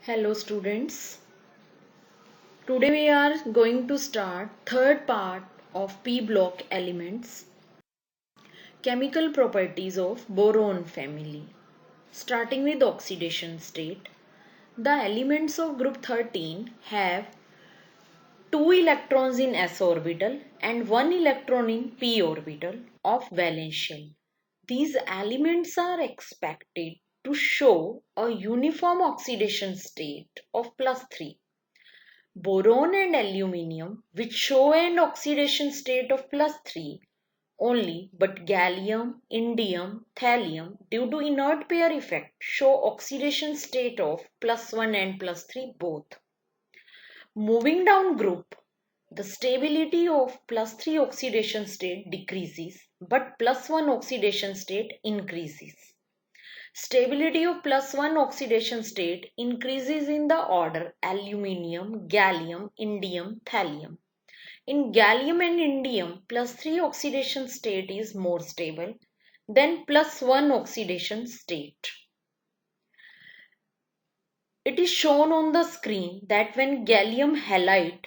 Hello students. Today we are going to start third part of P block elements, chemical properties of boron family. Starting with oxidation state, the elements of group 13 have 2 electrons in s orbital and 1 electron in p orbital of valence shell. These elements are expected to show a uniform oxidation state of +3. Boron and aluminium, which show an oxidation state of +3 only, but gallium, indium, thallium, due to inert pair effect, show oxidation state of +1 and +3 both. Moving down group, the stability of +3 oxidation state decreases, but +1 oxidation state increases. Stability of +1 oxidation state increases in the order aluminium, gallium, indium, thallium. In gallium and indium, +3 oxidation state is more stable than +1 oxidation state. It is shown on the screen that when gallium halide,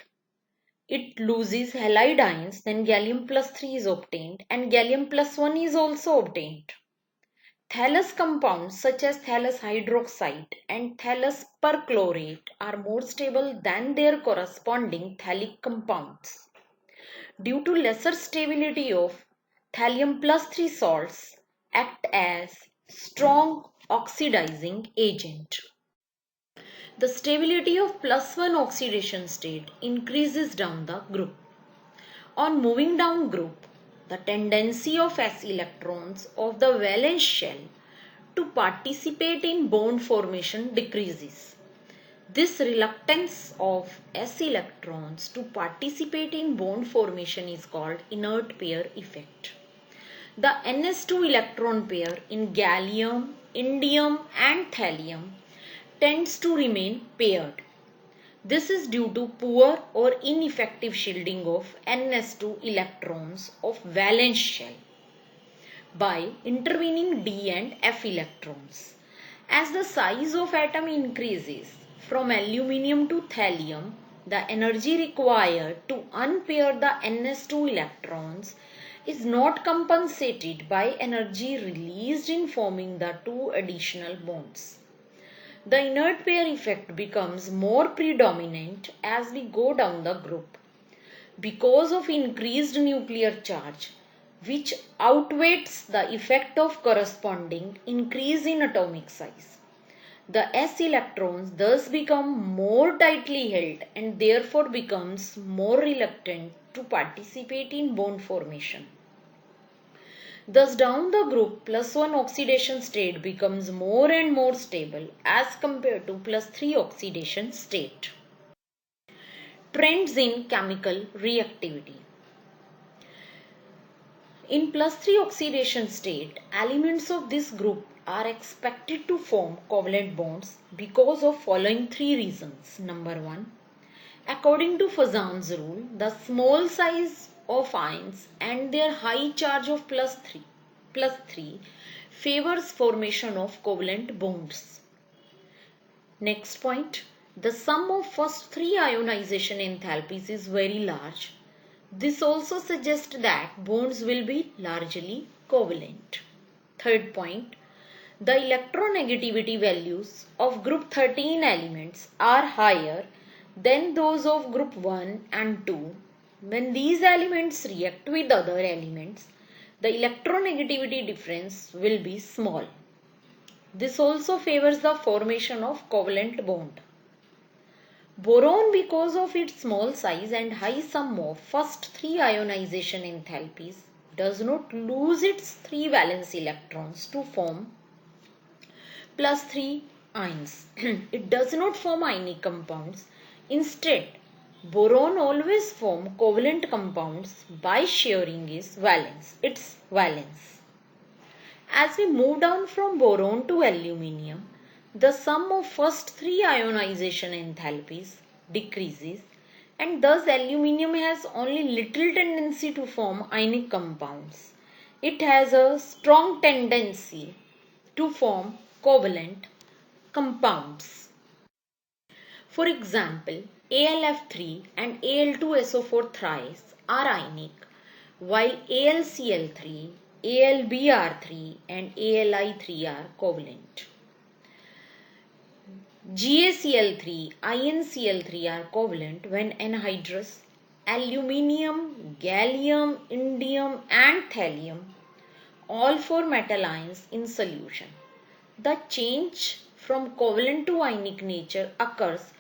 it loses halide ions, then gallium +3 is obtained and gallium +1 is also obtained. Thallus compounds such as thallus hydroxide and thallus perchlorate are more stable than their corresponding thallic compounds. Due to lesser stability of thallium +3 salts act as strong oxidizing agent. The stability of +1 oxidation state increases down the group. On moving down group, the tendency of s electrons of the valence shell to participate in bond formation decreases. This reluctance of s electrons to participate in bond formation is called inert pair effect. The ns2 electron pair in gallium, indium and thallium tends to remain paired. This is due to poor or ineffective shielding of ns2 electrons of valence shell by intervening d and f electrons. As the size of atom increases from aluminium to thallium, the energy required to unpair the ns2 electrons is not compensated by energy released in forming the two additional bonds. The inert pair effect becomes more predominant as we go down the group because of increased nuclear charge, which outweighs the effect of corresponding increase in atomic size. The s electrons thus become more tightly held and therefore becomes more reluctant to participate in bond formation. Thus down the group, +1 oxidation state becomes more and more stable as compared to +3 oxidation state. Trends in chemical reactivity. In +3 oxidation state, elements of this group are expected to form covalent bonds because of following three reasons. Number 1. According to Fazan's rule, the small size of ions and their high charge of +3 favors formation of covalent bonds. Next point, the sum of first three ionization enthalpies is very large. This also suggests that bonds will be largely covalent. Third point, the electronegativity values of group 13 elements are higher than those of group 1 and 2. When these elements react with other elements, the electronegativity difference will be small. This also favors the formation of covalent bond. Boron, because of its small size and high sum of first three ionization enthalpies, does not lose its three valence electrons to form +3 ions. It does not form ionic compounds. Instead, boron always forms covalent compounds by sharing its valence. As we move down from boron to aluminium, the sum of first three ionization enthalpies decreases and thus aluminium has only little tendency to form ionic compounds. It has a strong tendency to form covalent compounds. For example, AlF3 and Al2SO4 thrice are ionic, while AlCl3, AlBr3 and AlI3 are covalent. GaCl3, InCl3 are covalent when anhydrous. Aluminium, gallium, indium and thallium, all four metal ions in solution. The change from covalent to ionic nature occurs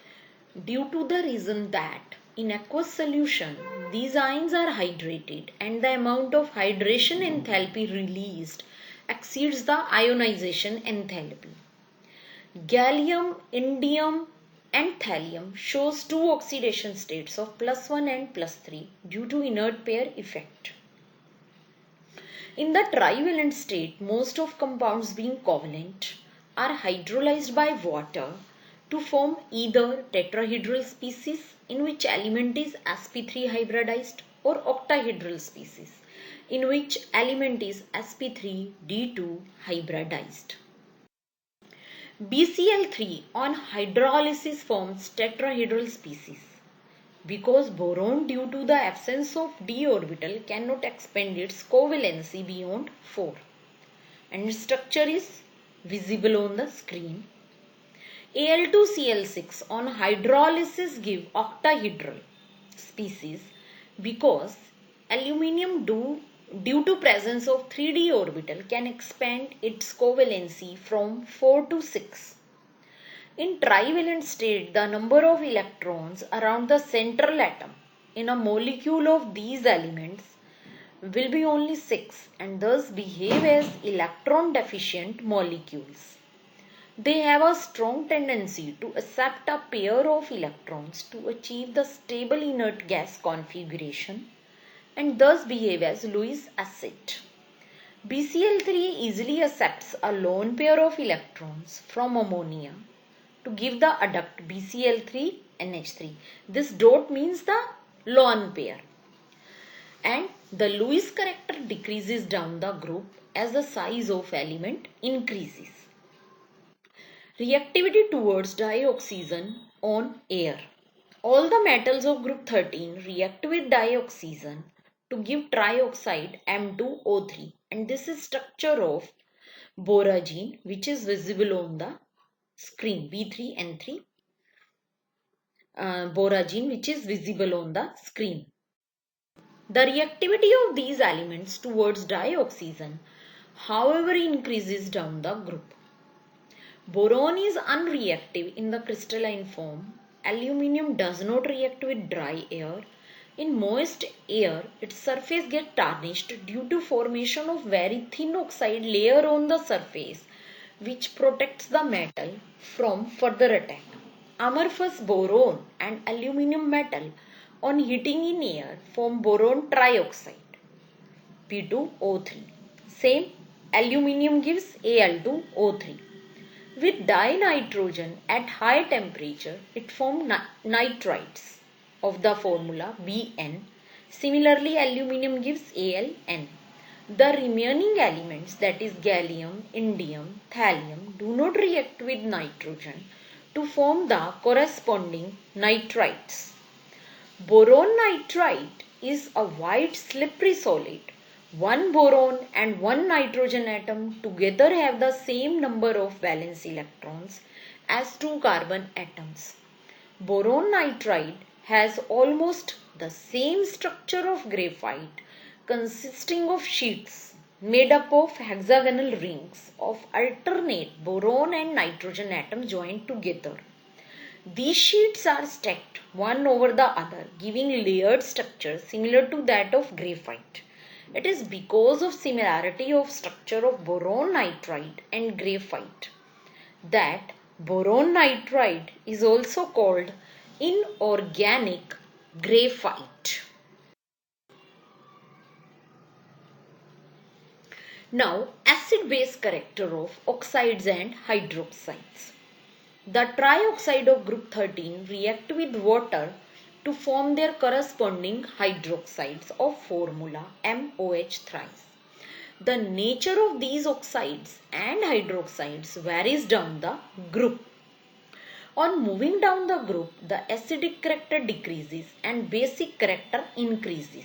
due to the reason that in aqueous solution these ions are hydrated and the amount of hydration enthalpy released exceeds the ionization enthalpy. Gallium, indium and thallium shows two oxidation states of +1 and +3 due to inert pair effect. In the trivalent state, most of compounds being covalent are hydrolyzed by water to form either tetrahedral species in which element is sp3 hybridized or octahedral species in which element is sp3d2 hybridized. BCl3 on hydrolysis forms tetrahedral species because boron due to the absence of d orbital cannot expand its covalency beyond 4 and its structure is visible on the screen. Al2Cl6 on hydrolysis give octahedral species because aluminium due to presence of 3d orbital can expand its covalency from 4 to 6. In trivalent state, the number of electrons around the central atom in a molecule of these elements will be only 6 and thus behave as electron deficient molecules. They have a strong tendency to accept a pair of electrons to achieve the stable inert gas configuration and thus behave as Lewis acid. BCl3 easily accepts a lone pair of electrons from ammonia to give the adduct BCl3NH3. This dot means the lone pair. And the Lewis character decreases down the group as the size of element increases. Reactivity towards dioxygen on air. All the metals of group 13 react with dioxygen to give trioxide M2O3 and this is structure of boragine which is visible on the screen B3N3 boragine which is visible on the screen. The reactivity of these elements towards dioxygen however increases down the group. Boron is unreactive in the crystalline form. Aluminium does not react with dry air. In moist air, its surface gets tarnished due to formation of very thin oxide layer on the surface which protects the metal from further attack. Amorphous boron and aluminium metal on heating in air form boron trioxide P2O3. Same aluminium gives Al2O3. With dinitrogen at high temperature, it forms nitrides of the formula Bn. Similarly, aluminium gives Aln. The remaining elements that is gallium, indium, thallium do not react with nitrogen to form the corresponding nitrides. Boron nitride is a white slippery solid. One boron and one nitrogen atom together have the same number of valence electrons as two carbon atoms. Boron nitride has almost the same structure of graphite consisting of sheets made up of hexagonal rings of alternate boron and nitrogen atoms joined together. These sheets are stacked one over the other, giving layered structure similar to that of graphite. It is because of similarity of structure of boron nitride and graphite that boron nitride is also called inorganic graphite. Now, acid-base character of oxides and hydroxides. The trioxide of group 13 react with water to form their corresponding hydroxides of formula MOH thrice. The nature of these oxides and hydroxides varies down the group. On moving down the group, the acidic character decreases and basic character increases.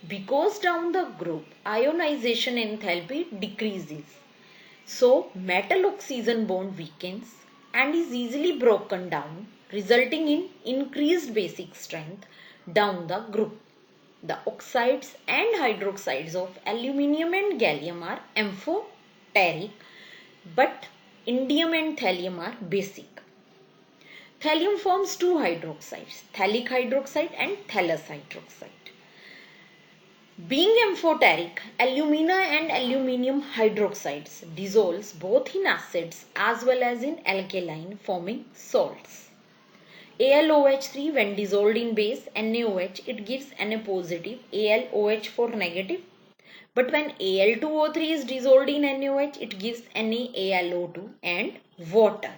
Because down the group, ionization enthalpy decreases. So, metal oxygen bond weakens and is easily broken down, resulting in increased basic strength down the group. The oxides and hydroxides of aluminium and gallium are amphoteric, but indium and thallium are basic. Thallium forms two hydroxides, thallic hydroxide and thallus hydroxide. Being amphoteric, alumina and aluminium hydroxides dissolves both in acids as well as in alkaline, forming salts. AlOH3 when dissolved in base NaOH, it gives Na positive, AlOH4 negative. But when Al2O3 is dissolved in NaOH, it gives NaAlO2 and water.